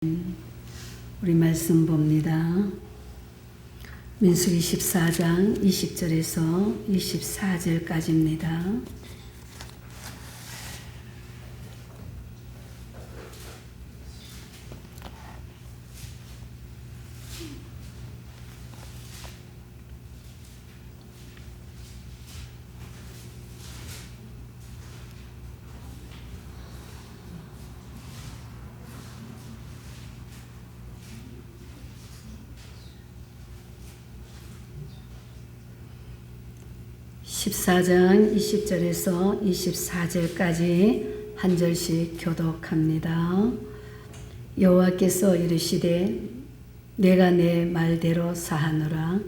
우리 말씀 봅니다. 민수기 14장 20절에서 24절까지입니다. (14장) 20절에서 24절까지 한 절씩 교독합니다. 여호와께서 이르시되 내가 내 말대로 사하노라.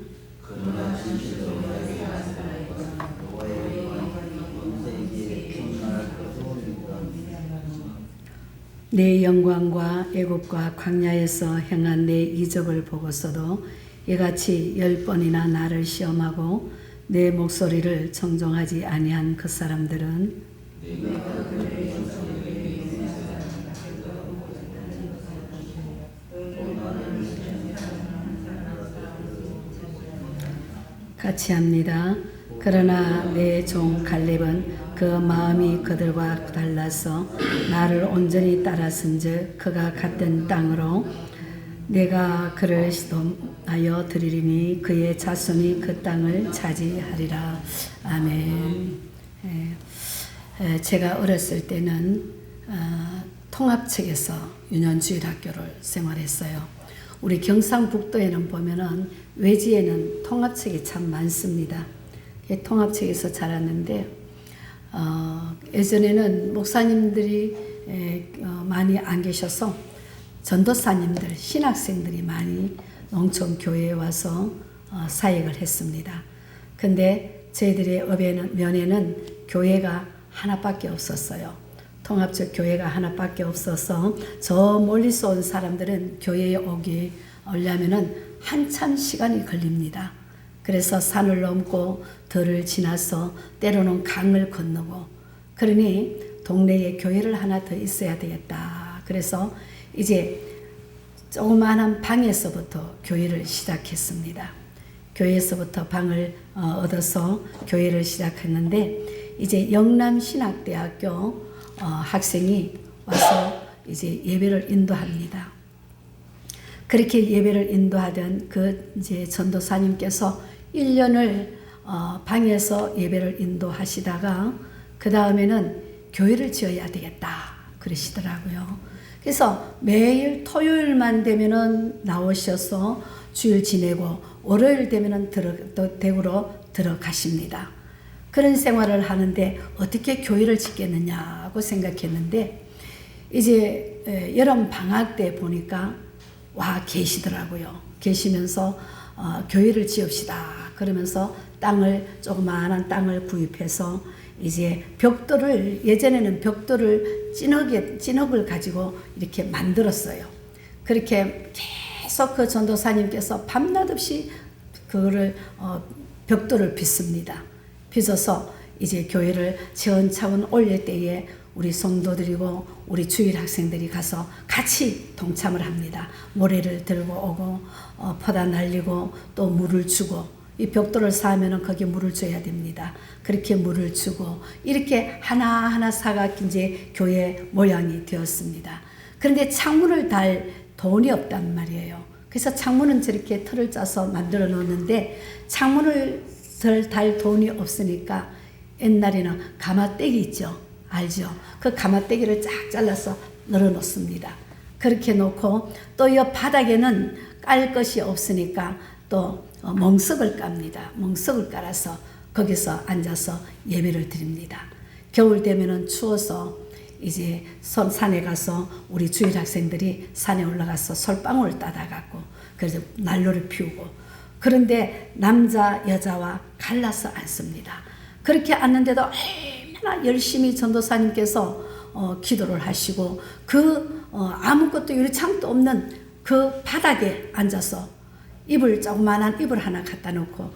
내 영광과 애굽과 광야에서 행한 내 이적을 보고서도 이같이 10번이나 나를 시험하고 내 목소리를 청종하지 아니한 그 사람들은 같이 합니다. 그러나 내 종 갈렙은 그 마음이 그들과 달라서 나를 온전히 따랐은즉 그가 갔던 땅으로 내가 그를 시험하여 드리리니 그의 자손이 그 땅을 차지하리라. 아멘. 제가 어렸을 때는 통합책에서 유년주일학교를 생활했어요. 우리 경상북도에는 보면은 외지에는 통합책이 참 많습니다. 통합책에서 자랐는데 예전에는 목사님들이 많이 안 계셔서 전도사님들, 신학생들이 많이 농촌 교회에 와서 사역을 했습니다. 근데 저희들의 면에는 교회가 하나밖에 없었어요. 통합적 교회가 하나밖에 없어서 저 멀리서 온 사람들은 교회에 오려면은 한참 시간이 걸립니다. 그래서 산을 넘고 들을 지나서 때로는 강을 건너고 그러니 동네에 교회를 하나 더 있어야 되겠다. 그래서 이제 조그마한 방에서부터 교회를 시작했습니다. 교회에서부터 방을 얻어서 교회를 시작했는데 이제 영남신학대학교 학생이 와서 이제 예배를 인도합니다. 그렇게 예배를 인도하던 그 이제 전도사님께서 1년을 방에서 예배를 인도하시다가 그 다음에는 교회를 지어야 되겠다 그러시더라고요. 그래서 매일 토요일만 되면은 나오셔서 주일 지내고 월요일 되면은 대구로 들어가십니다. 그런 생활을 하는데 어떻게 교회를 짓겠느냐고 생각했는데 이제 여름 방학 때 보니까 와 계시더라고요. 계시면서 교회를 지읍시다 그러면서 조그마한 땅을 구입해서 이제 벽돌을 예전에는 벽돌을 찐흙을 가지고 이렇게 만들었어요. 그렇게 계속 그 전도사님께서 밤낮 없이 그거를 벽돌을 빚습니다. 빚어서 이제 교회를 차원차원 올릴 때에 우리 성도들이고 우리 주일 학생들이 가서 같이 동참을 합니다. 모래를 들고 오고 퍼다 날리고 또 물을 주고 이 벽돌을 쌓으면 거기에 물을 줘야 됩니다. 그렇게 물을 주고 이렇게 하나하나 사가 이제 교회 모양이 되었습니다. 그런데 창문을 달 돈이 없단 말이에요. 그래서 창문은 저렇게 틀을 짜서 만들어 놓는데 창문을 달 돈이 없으니까 옛날에는 가마떼기 있죠. 알죠? 그 가마떼기를 쫙 잘라서 널어 놓습니다. 그렇게 놓고 또 이 바닥에는 깔 것이 없으니까 또 멍석을 깝니다. 멍석을 깔아서 거기서 앉아서 예배를 드립니다. 겨울 되면은 추워서 이제 산에 가서 우리 주일 학생들이 산에 올라가서 솔방울 따다 갖고 그래서 난로를 피우고 그런데 남자 여자와 갈라서 앉습니다. 그렇게 앉는데도 얼마나 열심히 전도사님께서 기도를 하시고 아무것도 유리창도 없는 그 바닥에 앉아서 조그만한 이불 하나 갖다 놓고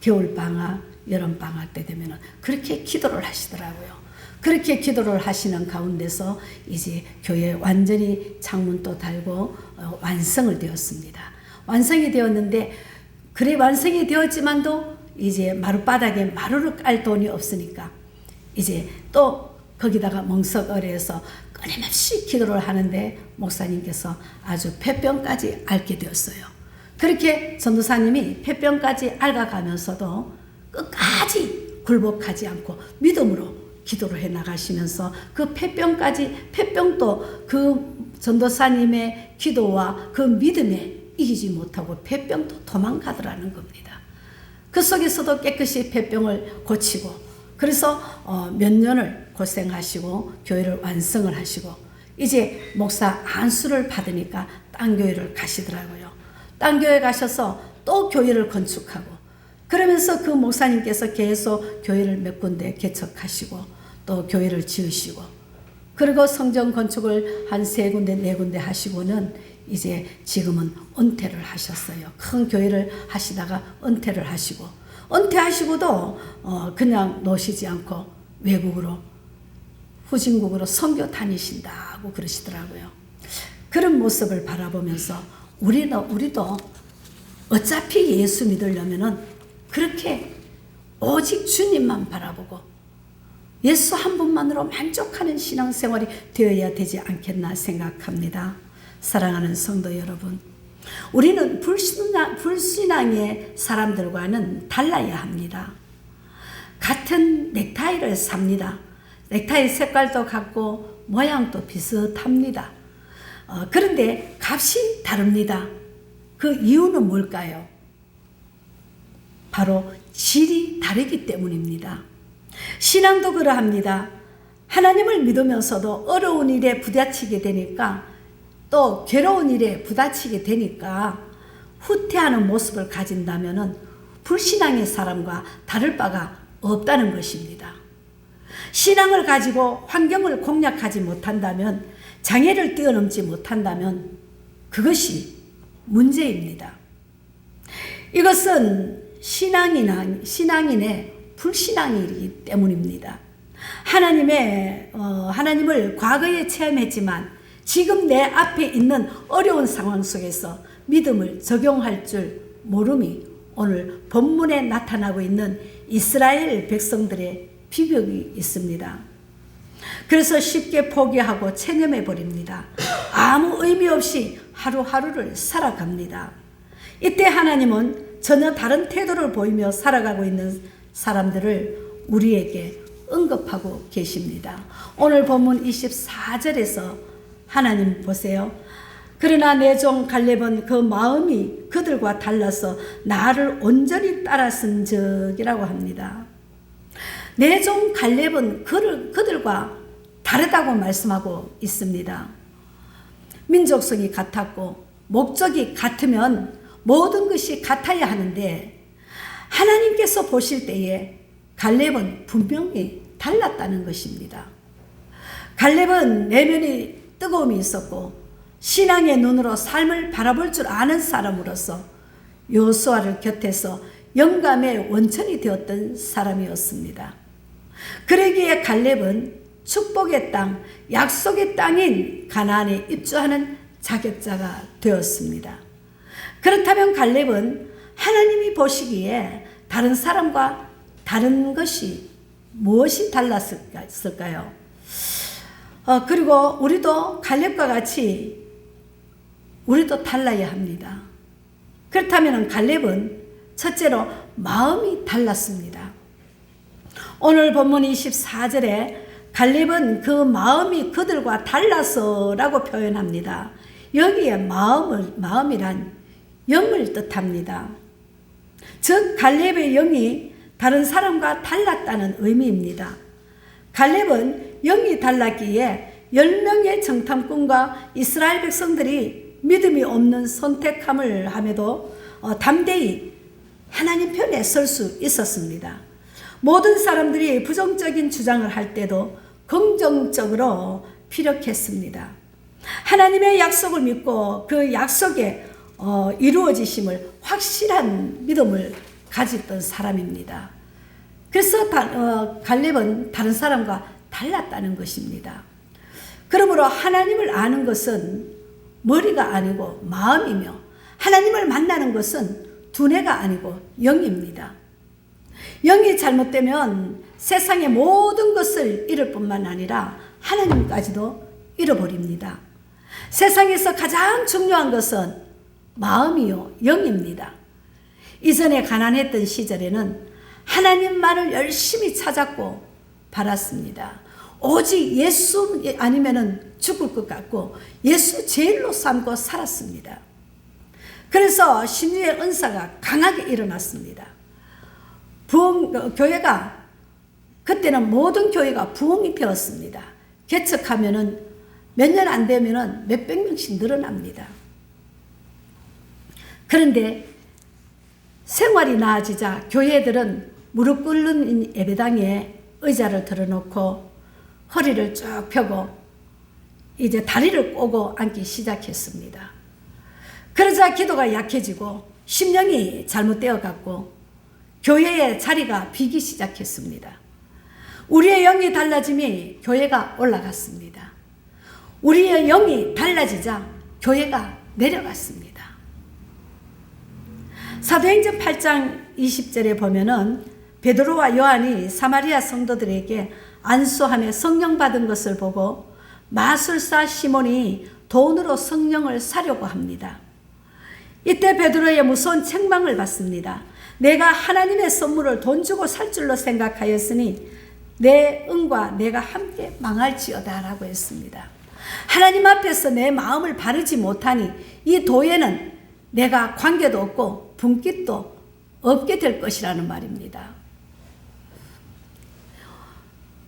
겨울방학, 여름방학 때 되면 그렇게 기도를 하시더라고요. 그렇게 기도를 하시는 가운데서 이제 교회 완전히 창문도 달고 완성을 되었습니다. 완성이 되었는데, 그래 완성이 되었지만도 이제 마룻바닥에 마루를 깔 돈이 없으니까 이제 또 거기다가 멍석어리에서 끊임없이 기도를 하는데 목사님께서 아주 폐병까지 앓게 되었어요. 그렇게 전도사님이 폐병까지 앓아가면서도 끝까지 굴복하지 않고 믿음으로 기도를 해 나가시면서 그 폐병도 그 전도사님의 기도와 그 믿음에 이기지 못하고 폐병도 도망가더라는 겁니다. 그 속에서도 깨끗이 폐병을 고치고, 그래서 몇 년을 고생하시고 교회를 완성을 하시고, 이제 목사 안수를 받으니까 딴 교회를 가시더라고요. 딴 교회 가셔서 또 교회를 건축하고, 그러면서 그 목사님께서 계속 교회를 몇 군데 개척하시고 또 교회를 지으시고, 그리고 성전 건축을 한 3군데 4군데 하시고는 이제 지금은 은퇴를 하셨어요. 큰 교회를 하시다가 은퇴를 하시고, 은퇴하시고도 그냥 노시지 않고 외국으로, 후진국으로 선교 다니신다고 그러시더라고요. 그런 모습을 바라보면서 우리도 어차피 예수 믿으려면은 그렇게 오직 주님만 바라보고 예수 한 분만으로 만족하는 신앙생활이 되어야 되지 않겠나 생각합니다. 사랑하는 성도 여러분, 우리는 불신앙의 사람들과는 달라야 합니다. 같은 넥타이를 삽니다. 넥타이 색깔도 같고 모양도 비슷합니다. 그런데 값이 다릅니다. 그 이유는 뭘까요? 바로 질이 다르기 때문입니다. 신앙도 그러합니다. 하나님을 믿으면서도 어려운 일에 부딪히게 되니까, 또 괴로운 일에 부딪히게 되니까 후퇴하는 모습을 가진다면 불신앙의 사람과 다를 바가 없다는 것입니다. 신앙을 가지고 환경을 공략하지 못한다면, 장애를 뛰어넘지 못한다면 그것이 문제입니다. 이것은 신앙인의 불신앙이기 때문입니다. 하나님을 과거에 체험했지만 지금 내 앞에 있는 어려운 상황 속에서 믿음을 적용할 줄 모름이 오늘 본문에 나타나고 있는 이스라엘 백성들의 비극이 있습니다. 그래서 쉽게 포기하고 체념해 버립니다. 아무 의미 없이 하루하루를 살아갑니다. 이때 하나님은 전혀 다른 태도를 보이며 살아가고 있는 사람들을 우리에게 언급하고 계십니다. 오늘 본문 24절에서 하나님 보세요. 그러나 내 종 갈렙은 그 마음이 그들과 달라서 나를 온전히 따랐은 적이라고 합니다. 내 종 갈렙은 그들과 다르다고 말씀하고 있습니다. 민족성이 같았고 목적이 같으면 모든 것이 같아야 하는데, 하나님께서 보실 때에 갈렙은 분명히 달랐다는 것입니다. 갈렙은 내면이 뜨거움이 있었고 신앙의 눈으로 삶을 바라볼 줄 아는 사람으로서 여호수아를 곁에서 영감의 원천이 되었던 사람이었습니다. 그러기에 갈렙은 축복의 땅, 약속의 땅인 가나안에 입주하는 자격자가 되었습니다. 그렇다면 갈렙은 하나님이 보시기에 다른 사람과 다른 것이 무엇이 달랐을까요? 그리고 우리도 갈렙과 같이 우리도 달라야 합니다. 그렇다면 갈렙은 첫째로 마음이 달랐습니다. 오늘 본문 24절에 갈렙은 그 마음이 그들과 달라서라고 표현합니다. 여기에 마음이란 영을 뜻합니다. 즉 갈렙의 영이 다른 사람과 달랐다는 의미입니다. 갈렙은 영이 달랐기에 10명의 정탐꾼과 이스라엘 백성들이 믿음이 없는 선택함을 함에도 담대히 하나님 편에 설 수 있었습니다. 모든 사람들이 부정적인 주장을 할 때도 긍정적으로 피력했습니다. 하나님의 약속을 믿고 그 약속에 이루어지심을 확실한 믿음을 가졌던 사람입니다. 그래서 갈렙은 다른 사람과 달랐다는 것입니다. 그러므로 하나님을 아는 것은 머리가 아니고 마음이며 하나님을 만나는 것은 두뇌가 아니고 영입니다. 영이 잘못되면 세상의 모든 것을 잃을 뿐만 아니라 하나님까지도 잃어버립니다. 세상에서 가장 중요한 것은 마음이요 영입니다. 이전에 가난했던 시절에는 하나님만을 열심히 찾았고 바랐습니다. 오직 예수 아니면은 죽을 것 같고 예수 제일로 삼고 살았습니다. 그래서 신유의 은사가 강하게 일어났습니다. 교회가 그때는 모든 교회가 부흥이 되었습니다. 개척하면은 몇 년 안 되면은 몇백 명씩 늘어납니다. 그런데 생활이 나아지자 교회들은 무릎 꿇는 예배당에 의자를 들어놓고 허리를 쭉 펴고 이제 다리를 꼬고 앉기 시작했습니다. 그러자 기도가 약해지고 심령이 잘못되어 갔고 교회의 자리가 비기 시작했습니다. 우리의 영이 달라짐이 교회가 올라갔습니다. 우리의 영이 달라지자 교회가 내려갔습니다. 사도행전 8장 20절에 보면은 베드로와 요한이 사마리아 성도들에게 안수하며 성령 받은 것을 보고 마술사 시몬이 돈으로 성령을 사려고 합니다. 이때 베드로의 무서운 책망을 받습니다. 내가 하나님의 선물을 돈 주고 살 줄로 생각하였으니 내 은과 내가 함께 망할지어다 라고 했습니다. 하나님 앞에서 내 마음을 바르지 못하니 이 도에는 내가 관계도 없고 분깃도 없게 될 것이라는 말입니다.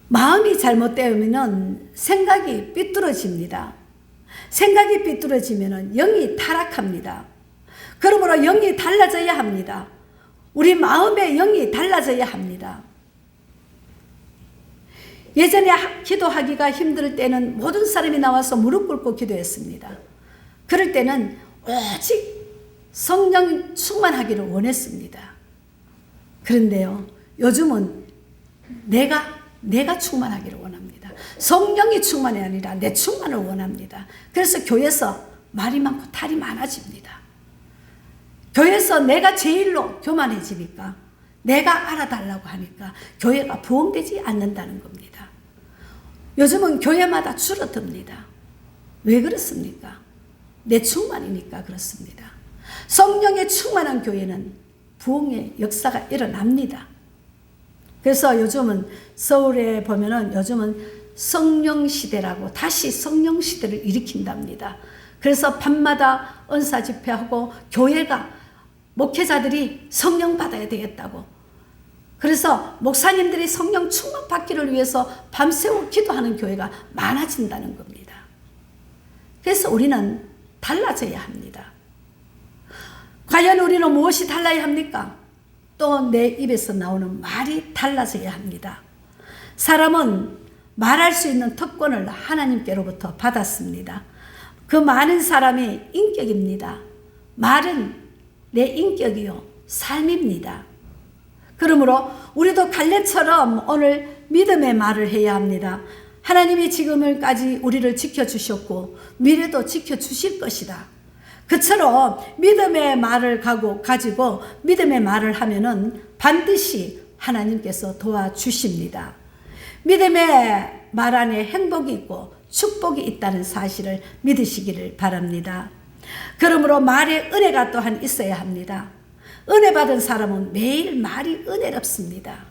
마음이 잘못되면 생각이 삐뚤어집니다. 생각이 삐뚤어지면 영이 타락합니다. 그러므로 영이 달라져야 합니다. 우리 마음의 영이 달라져야 합니다. 예전에 기도하기가 힘들 때는 모든 사람이 나와서 무릎 꿇고 기도했습니다. 그럴 때는 오직 성령 충만하기를 원했습니다. 그런데요, 요즘은 내가 충만하기를 원합니다. 성령이 충만이 아니라 내 충만을 원합니다. 그래서 교회에서 말이 많고 탈이 많아집니다. 교회에서 내가 제일로 교만해지니까 내가 알아달라고 하니까 교회가 부흥되지 않는다는 겁니다. 요즘은 교회마다 줄어듭니다. 왜 그렇습니까? 내 충만이니까 그렇습니다. 성령의 충만한 교회는 부흥의 역사가 일어납니다. 그래서 요즘은 서울에 보면은 요즘은 성령 시대라고 다시 성령 시대를 일으킨답니다. 그래서 밤마다 은사 집회하고 교회가 목회자들이 성령 받아야 되겠다고. 그래서 목사님들이 성령 충만 받기를 위해서 밤새워 기도하는 교회가 많아진다는 겁니다. 그래서 우리는 달라져야 합니다. 과연 우리는 무엇이 달라야 합니까? 또 내 입에서 나오는 말이 달라져야 합니다. 사람은 말할 수 있는 특권을 하나님께로부터 받았습니다. 그 많은 사람의 인격입니다. 말은 내 인격이요 삶입니다. 그러므로 우리도 갈렙처럼 오늘 믿음의 말을 해야 합니다. 하나님이 지금까지 우리를 지켜주셨고 미래도 지켜주실 것이다. 그처럼 믿음의 말을 가지고 믿음의 말을 하면은 반드시 하나님께서 도와주십니다. 믿음의 말 안에 행복이 있고 축복이 있다는 사실을 믿으시기를 바랍니다. 그러므로 말에 은혜가 또한 있어야 합니다. 은혜 받은 사람은 매일 말이 은혜롭습니다.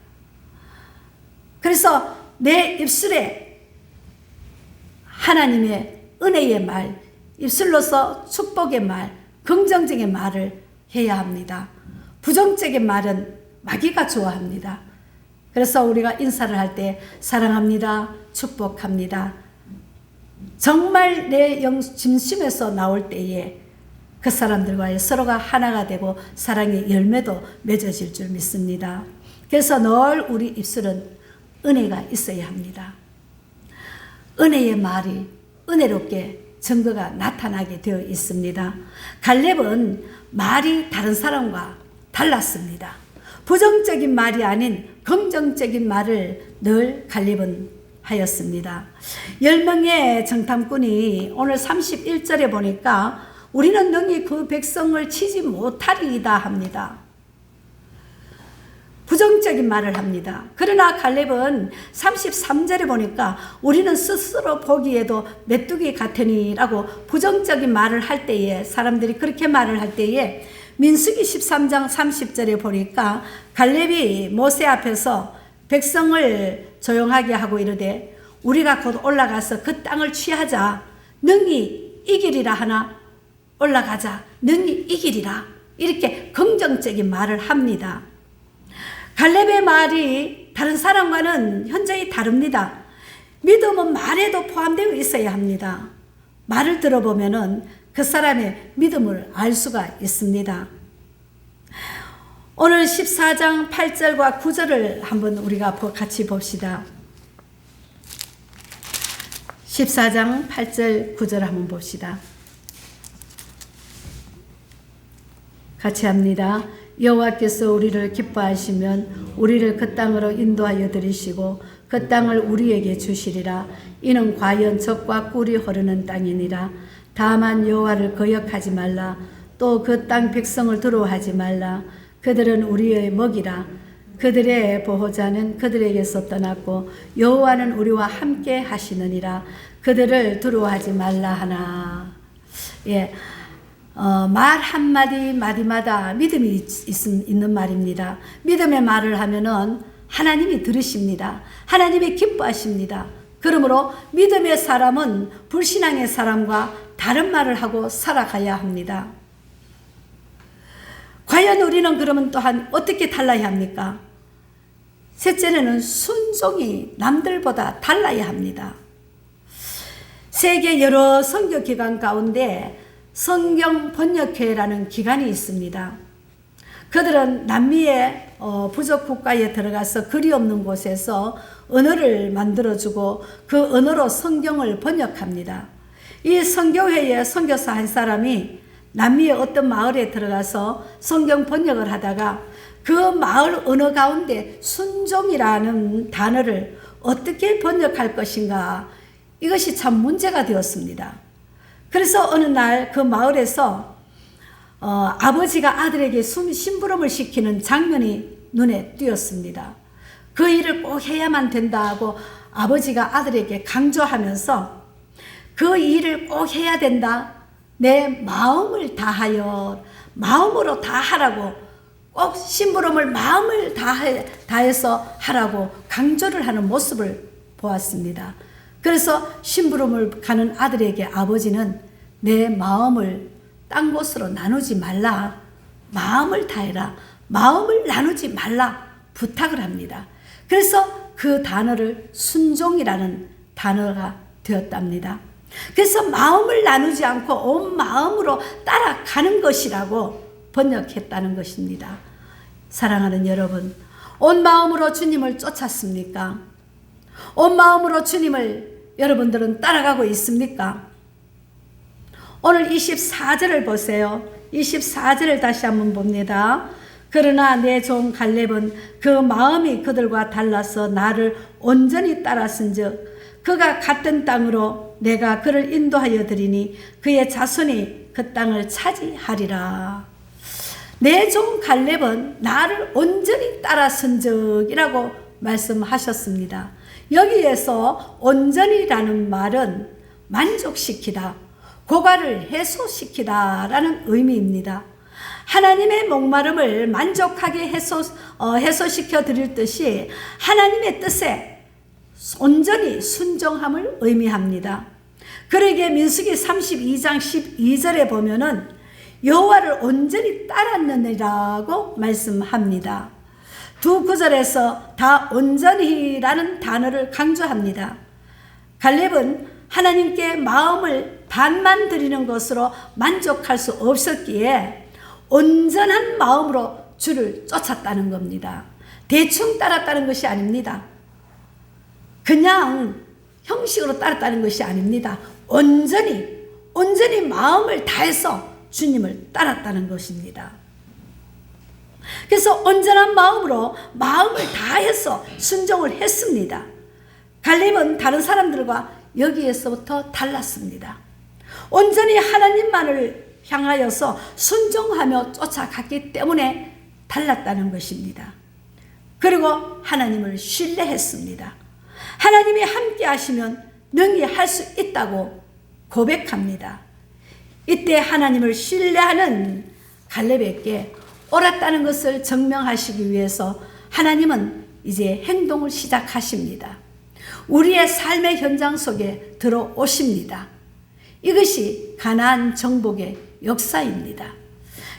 그래서 내 입술에 하나님의 은혜의 말, 입술로서 축복의 말, 긍정적인 말을 해야 합니다. 부정적인 말은 마귀가 좋아합니다. 그래서 우리가 인사를 할 때 사랑합니다, 축복합니다. 정말 내 진심에서 나올 때에 그 사람들과의 서로가 하나가 되고 사랑의 열매도 맺어질 줄 믿습니다. 그래서 늘 우리 입술은 은혜가 있어야 합니다. 은혜의 말이 은혜롭게 증거가 나타나게 되어 있습니다. 갈렙은 말이 다른 사람과 달랐습니다. 부정적인 말이 아닌 긍정적인 말을 늘 갈렙은 하였습니다. 10명의 정탐꾼이 오늘 31절에 보니까 우리는 능히 그 백성을 치지 못하리이다 합니다. 부정적인 말을 합니다. 그러나 갈렙은 33절에 보니까 우리는 스스로 보기에도 메뚜기 같으니 라고 부정적인 말을 할 때에, 사람들이 그렇게 말을 할 때에 민수기 13장 30절에 보니까 갈렙이 모세 앞에서 백성을 조용하게 하고 이르되 우리가 곧 올라가서 그 땅을 취하자, 능히 이기리라 하나 올라가자, 능히 이기리라, 이렇게 긍정적인 말을 합니다. 갈렙의 말이 다른 사람과는 현저히 다릅니다. 믿음은 말에도 포함되어 있어야 합니다. 말을 들어보면은 그 사람의 믿음을 알 수가 있습니다. 오늘 14장 8절과 9절을 한번 우리가 같이 봅시다. 14장 8절 9절 한번 봅시다. 같이 합니다. 여호와께서 우리를 기뻐하시면 우리를 그 땅으로 인도하여 들이시고 그 땅을 우리에게 주시리라. 이는 과연 젖과 꿀이 흐르는 땅이니라. 다만 여호와를 거역하지 말라. 또 그 땅 백성을 두려워하지 말라. 그들은 우리의 먹이라. 그들의 보호자는 그들에게서 떠났고 여호와는 우리와 함께 하시느니라. 그들을 두려워하지 말라 하나. 예. 말 한마디 마디마다 믿음이 있는 말입니다. 믿음의 말을 하면은 하나님이 들으십니다. 하나님이 기뻐하십니다. 그러므로 믿음의 사람은 불신앙의 사람과 다른 말을 하고 살아가야 합니다. 과연 우리는 그러면 또한 어떻게 달라야 합니까? 셋째는 순종이 남들보다 달라야 합니다. 세계 여러 선교 기관 가운데 성경 번역회라는 기관이 있습니다. 그들은 남미의 부족 국가에 들어가서 글이 없는 곳에서 언어를 만들어주고 그 언어로 성경을 번역합니다. 이 선교회의 선교사 한 사람이 남미의 어떤 마을에 들어가서 성경 번역을 하다가 그 마을 언어 가운데 순종이라는 단어를 어떻게 번역할 것인가, 이것이 참 문제가 되었습니다. 그래서 어느 날 그 마을에서 아버지가 아들에게 심부름을 시키는 장면이 눈에 띄었습니다. 그 일을 꼭 해야만 된다고 아버지가 아들에게 강조하면서 그 일을 꼭 해야 된다, 내 마음을 다하여 마음으로 다 하라고, 꼭 심부름을 마음을 다해서 하라고 강조를 하는 모습을 보았습니다. 그래서 심부름을 가는 아들에게 아버지는 내 마음을 딴 곳으로 나누지 말라, 마음을 다해라, 마음을 나누지 말라 부탁을 합니다. 그래서 그 단어를 순종이라는 단어가 되었답니다. 그래서 마음을 나누지 않고 온 마음으로 따라가는 것이라고 번역했다는 것입니다. 사랑하는 여러분, 온 마음으로 주님을 쫓았습니까? 온 마음으로 주님을 여러분들은 따라가고 있습니까? 오늘 24절을 보세요. 24절을 다시 한번 봅니다. 그러나 내 종 갈렙은 그 마음이 그들과 달라서 나를 온전히 따랐은즉 그가 갔던 땅으로 내가 그를 인도하여 드리니 그의 자손이 그 땅을 차지하리라. 내 종 갈렙은 나를 온전히 따랐은즉이라고 말씀하셨습니다. 여기에서 온전히라는 말은 만족시키다, 고갈을 해소시키다 라는 의미입니다. 하나님의 목마름을 만족하게 해소시켜 드릴 뜻이 하나님의 뜻에 온전히 순종함을 의미합니다. 그러기에 민수기 32장 12절에 보면은 여호와를 온전히 따랐느니라고 말씀합니다. 두 구절에서 다 온전히라는 단어를 강조합니다. 갈렙은 하나님께 마음을 반만 드리는 것으로 만족할 수 없었기에 온전한 마음으로 주를 쫓았다는 겁니다. 대충 따랐다는 것이 아닙니다. 그냥 형식으로 따랐다는 것이 아닙니다. 온전히 마음을 다해서 주님을 따랐다는 것입니다. 그래서 온전한 마음으로 마음을 다해서 순종을 했습니다. 갈렙은 다른 사람들과 여기에서부터 달랐습니다. 온전히 하나님만을 향하여서 순종하며 쫓아갔기 때문에 달랐다는 것입니다. 그리고 하나님을 신뢰했습니다. 하나님이 함께 하시면 능히 할 수 있다고 고백합니다. 이때 하나님을 신뢰하는 갈렙에게 옳았다는 것을 증명하시기 위해서 하나님은 이제 행동을 시작하십니다. 우리의 삶의 현장 속에 들어오십니다. 이것이 가나안 정복의 역사입니다.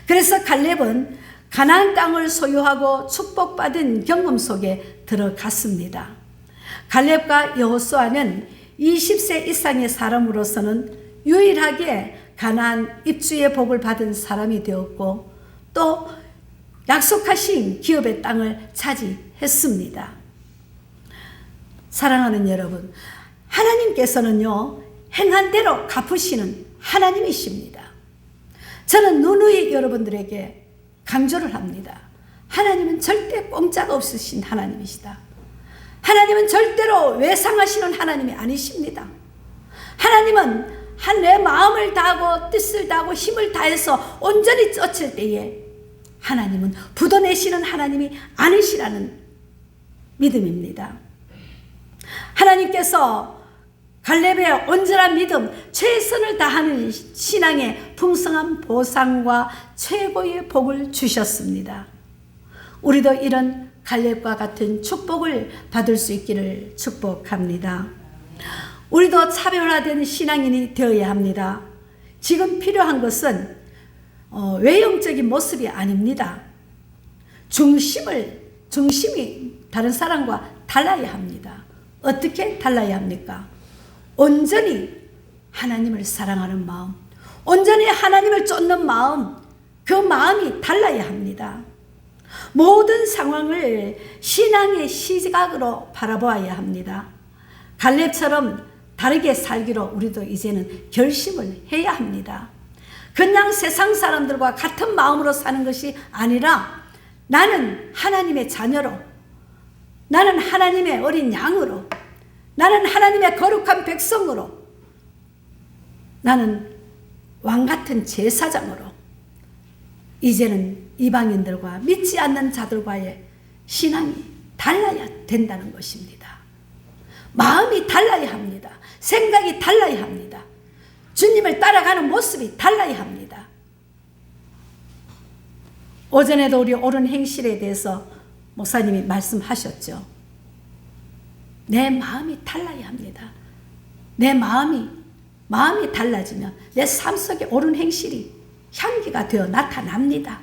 그래서 갈렙은 가나안 땅을 소유하고 축복받은 경험 속에 들어갔습니다. 갈렙과 여호수아는 20세 이상의 사람으로서는 유일하게 가나안 입주의 복을 받은 사람이 되었고 또 약속하신 기업의 땅을 차지했습니다. 사랑하는 여러분, 하나님께서는요 행한 대로 갚으시는 하나님이십니다. 저는 누누이 여러분들에게 강조를 합니다. 하나님은 절대 공짜가 없으신 하나님이시다. 하나님은 절대로 외상하시는 하나님이 아니십니다. 하나님은 내 마음을 다하고 뜻을 다하고 힘을 다해서 온전히 쫓을 때에 하나님은 부도내시는 하나님이 아니시라는 믿음입니다. 하나님께서 갈렙의 온전한 믿음, 최선을 다하는 신앙의 풍성한 보상과 최고의 복을 주셨습니다. 우리도 이런 갈렙과 같은 축복을 받을 수 있기를 축복합니다. 우리도 차별화된 신앙인이 되어야 합니다. 지금 필요한 것은 외형적인 모습이 아닙니다. 중심이 다른 사람과 달라야 합니다. 어떻게 달라야 합니까? 온전히 하나님을 사랑하는 마음, 온전히 하나님을 쫓는 마음, 그 마음이 달라야 합니다. 모든 상황을 신앙의 시각으로 바라보아야 합니다. 갈렙처럼 다르게 살기로 우리도 이제는 결심을 해야 합니다. 그냥 세상 사람들과 같은 마음으로 사는 것이 아니라 나는 하나님의 자녀로, 나는 하나님의 어린 양으로, 나는 하나님의 거룩한 백성으로, 나는 왕같은 제사장으로 이제는 이방인들과 믿지 않는 자들과의 신앙이 달라야 된다는 것입니다. 마음이 달라야 합니다. 생각이 달라야 합니다. 주님을 따라가는 모습이 달라야 합니다. 오전에도 우리 옳은 행실에 대해서 목사님이 말씀하셨죠. 내 마음이 달라야 합니다. 내 마음이 달라지면 내 삶 속에 옳은 행실이 향기가 되어 나타납니다.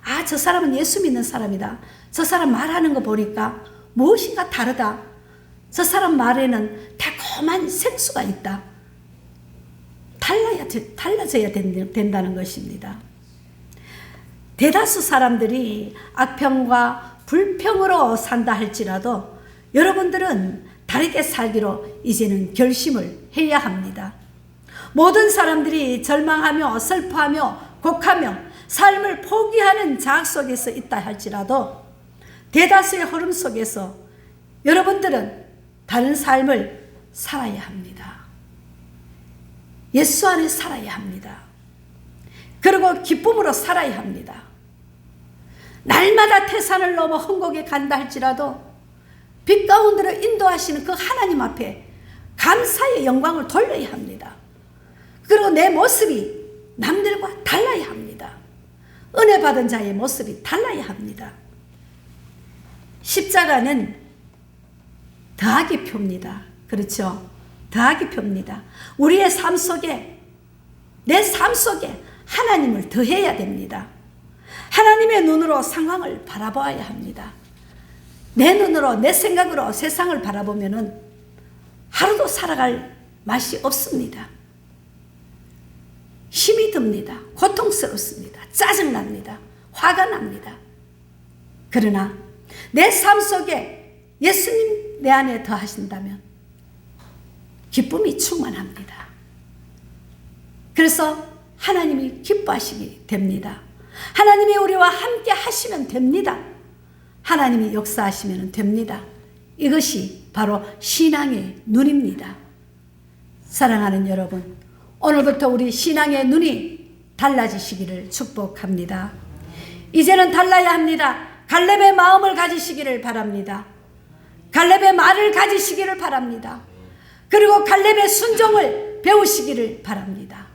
아, 저 사람은 예수 믿는 사람이다. 저 사람 말하는 거 보니까 무엇인가 다르다. 저 사람 말에는 달콤한 색소가 있다. 달라져야 된다는 것입니다. 대다수 사람들이 악평과 불평으로 산다 할지라도 여러분들은 다르게 살기로 이제는 결심을 해야 합니다. 모든 사람들이 절망하며 슬퍼하며 곡하며 삶을 포기하는 자학 속에서 있다 할지라도 대다수의 흐름 속에서 여러분들은 다른 삶을 살아야 합니다. 예수 안에 살아야 합니다. 그리고 기쁨으로 살아야 합니다. 날마다 태산을 넘어 흥곡에 간다 할지라도 빛 가운데로 인도하시는 그 하나님 앞에 감사의 영광을 돌려야 합니다. 그리고 내 모습이 남들과 달라야 합니다. 은혜 받은 자의 모습이 달라야 합니다. 십자가는 더하기 표입니다. 그렇죠? 더하기 표입니다. 우리의 삶 속에, 내 삶 속에 하나님을 더해야 됩니다. 하나님의 눈으로 상황을 바라봐야 합니다. 내 눈으로, 내 생각으로 세상을 바라보면은 하루도 살아갈 맛이 없습니다. 힘이 듭니다. 고통스럽습니다. 짜증납니다. 화가 납니다. 그러나 내 삶 속에 예수님 내 안에 더하신다면 기쁨이 충만합니다. 그래서 하나님이 기뻐하시게 됩니다. 하나님이 우리와 함께 하시면 됩니다. 하나님이 역사하시면 됩니다. 이것이 바로 신앙의 눈입니다. 사랑하는 여러분, 오늘부터 우리 신앙의 눈이 달라지시기를 축복합니다. 이제는 달라야 합니다. 갈렙의 마음을 가지시기를 바랍니다. 갈렙의 말을 가지시기를 바랍니다. 그리고 갈렙의 순종을 배우시기를 바랍니다.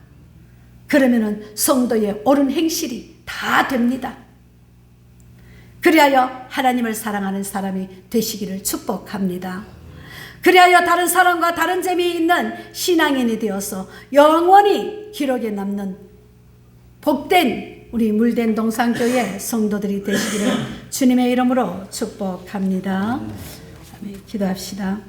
그러면은 성도의 옳은 행실이 다 됩니다. 그리하여 하나님을 사랑하는 사람이 되시기를 축복합니다. 그리하여 다른 사람과 다른 재미있는 신앙인이 되어서 영원히 기록에 남는 복된 우리 물된 동산교회 성도들이 되시기를 주님의 이름으로 축복합니다. 기도합시다.